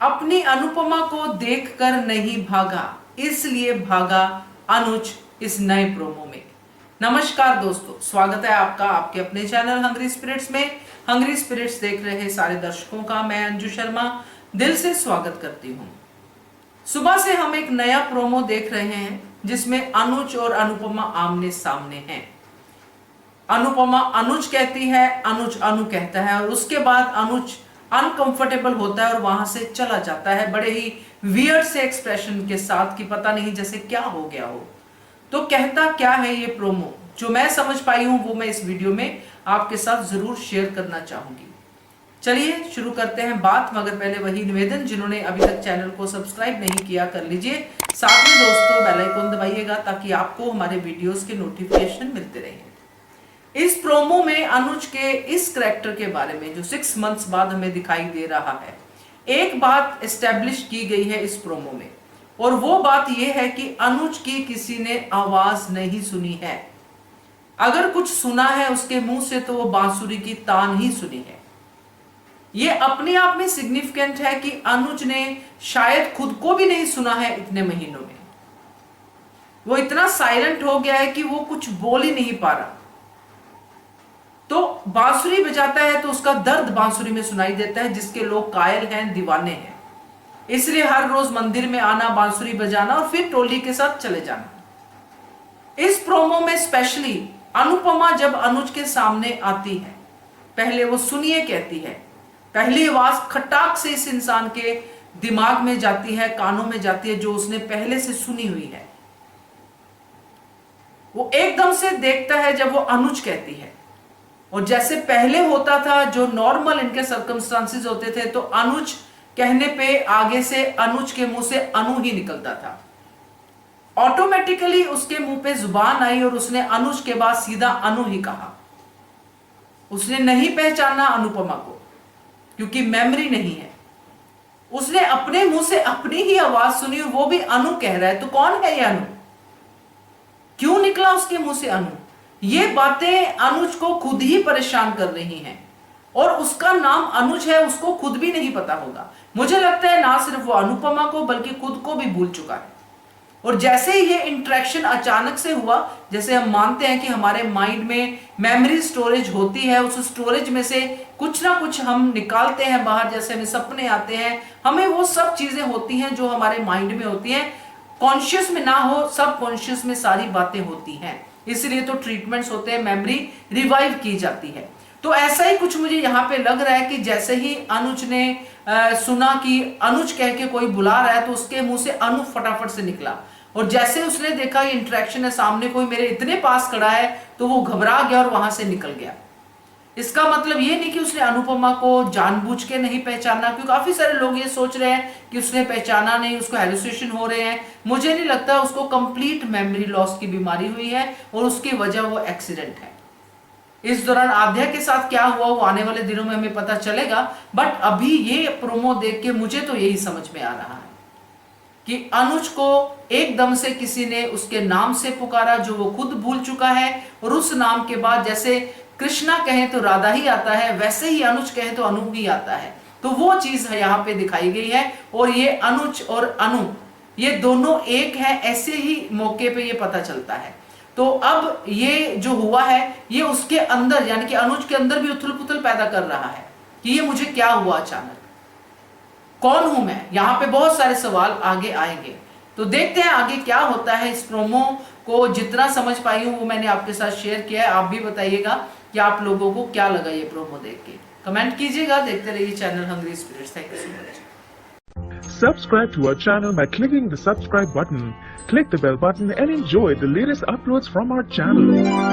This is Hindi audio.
अपनी अनुपमा को देखकर नहीं भागा, इसलिए भागा अनुज इस नए प्रोमो में। नमस्कार दोस्तों, स्वागत है आपका आपके अपने चैनल हंग्री स्पिरिट्स में। हंग्री स्पिरिट्स देख रहे सारे दर्शकों का मैं अंजू शर्मा दिल से स्वागत करती हूँ। सुबह से हम एक नया प्रोमो देख रहे हैं जिसमें अनुज और अनुपमा आमने सामने हैं। अनुपमा अनुज कहती है, अनुज अनु कहता है और उसके बाद अनुज अनकंफर्टेबल होता है और वहां से चला जाता है बड़े ही वियर्ड से एक्सप्रेशन के साथ कि पता नहीं जैसे क्या हो गया हो। तो कहता क्या है ये प्रोमो, जो मैं समझ पाई हूं वो मैं इस वीडियो में आपके साथ जरूर शेयर करना चाहूंगी। चलिए शुरू करते हैं बात, मगर पहले वही निवेदन, जिन्होंने अभी तक चैनल को सब्सक्राइब नहीं किया कर लीजिए। साथ में दोस्तों बेल आइकन दबाइएगा ताकि आपको हमारे वीडियोस के नोटिफिकेशन मिलते रहें। इस प्रोमो में अनुज के इस करैक्टर के बारे में जो 6 मंथ्स बाद हमें दिखाई दे रहा है, एक बात एस्टेब्लिश की गई है इस प्रोमो में, और वो बात यह है कि अनुज की किसी ने आवाज नहीं सुनी है। अगर कुछ सुना है उसके मुंह से तो वो बांसुरी की तान ही सुनी है। ये अपने आप में सिग्निफिकेंट है कि अनुज ने शायद खुद को भी नहीं सुना है इतने महीनों में। वो इतना साइलेंट हो गया है कि वो कुछ बोल ही नहीं पा रहा। तो बांसुरी बजाता है तो उसका दर्द बांसुरी में सुनाई देता है, जिसके लोग कायल हैं, दीवाने हैं। इसलिए हर रोज मंदिर में आना, बांसुरी बजाना और फिर टोली के साथ चले जाना। इस प्रोमो में स्पेशली अनुपमा जब अनुज के सामने आती है, पहले वो सुनिए कहती है। पहली आवाज खटाक से इस इंसान के दिमाग में जाती है, कानों में जाती है, जो उसने पहले से सुनी हुई है। वो एकदम से देखता है जब वो अनुज कहती है, और जैसे पहले होता था जो नॉर्मल इनके सर्कमस्टांसेस होते थे, तो अनुज कहने पे आगे से अनुज के मुंह से अनु ही निकलता था। ऑटोमेटिकली उसके मुंह पे जुबान आई और उसने अनुज के बाद सीधा अनु ही कहा। उसने नहीं पहचाना अनुपमा को क्योंकि मेमोरी नहीं है। उसने अपने मुंह से अपनी ही आवाज सुनी, वो भी अनु कह रहा है। तो कौन है ये अनु? क्यों निकला उसके मुंह से अनु? ये बातें अनुज को खुद ही परेशान कर रही हैं, और उसका नाम अनुज है उसको खुद भी नहीं पता होगा। मुझे लगता है ना सिर्फ वो अनुपमा को बल्कि खुद को भी भूल चुका है। और जैसे ही ये इंटरेक्शन अचानक से हुआ, जैसे हम मानते हैं कि हमारे माइंड में मेमोरी स्टोरेज होती है, उस स्टोरेज में से कुछ ना कुछ हम निकालते हैं बाहर, जैसे हमें सपने आते हैं, हमें वो सब चीजें होती हैं जो हमारे माइंड में होती हैं। कॉन्शियस में ना हो, सब कॉन्शियस में सारी बातें होती हैं। इसलिए तो ट्रीटमेंट्स होते हैं, मेमोरी रिवाइव की जाती है। तो ऐसा ही कुछ मुझे यहाँ पे लग रहा है कि जैसे ही अनुज ने सुना कि अनुज कह के कोई बुला रहा है, तो उसके मुंह से अनु फटाफट से निकला। और जैसे उसने देखा ये इंटरेक्शन है, सामने कोई मेरे इतने पास खड़ा है, तो वो घबरा गया और वहां से निकल गया। इसका मतलब ये नहीं कि उसने अनुपमा को जानबूझ के नहीं पहचाना, क्योंकि काफी सारे लोग ये सोच रहे हैं कि उसने पहचाना नहीं, उसको हेलुसिनेशन हो रहे हैं। मुझे नहीं लगता, उसको कंप्लीट मेमोरी लॉस की बीमारी हुई है और उसकी वजह वो एक्सीडेंट है। इस दौरान आध्या के साथ क्या हुआ वो आने वाले दिनों में हमें पता चलेगा, बट अभी ये प्रोमो देख के मुझे तो यही समझ में आ रहा है कि अनुज को एकदम से किसी ने उसके नाम से पुकारा जो वो खुद भूल चुका है, और उस नाम के बाद जैसे कृष्णा कहे तो राधा ही आता है, वैसे ही अनुज कहे तो अनु ही आता है। तो वो चीज यहाँ पे दिखाई गई है, और ये अनुज और अनु ये दोनों एक है, ऐसे ही मौके पे ये पता चलता है। तो अब ये जो हुआ है ये उसके अंदर, यानी कि अनुज के अंदर भी उथल पुथल पैदा कर रहा है कि ये मुझे क्या हुआ अचानक, कौन हूं मैं। यहाँ पे बहुत सारे सवाल आगे आएंगे, तो देखते हैं आगे क्या होता है। इस प्रोमो को जितना समझ पाई हूं वो मैंने आपके साथ शेयर किया है। आप भी बताइएगा कि आप लोगों को क्या लगा ये प्रोमो देख के, कमेंट कीजिएगा। देखते रहिए channel hungry spirits. Thank you so much. Subscribe to our channel by clicking the subscribe button. Click the bell button and enjoy the latest uploads from our channel.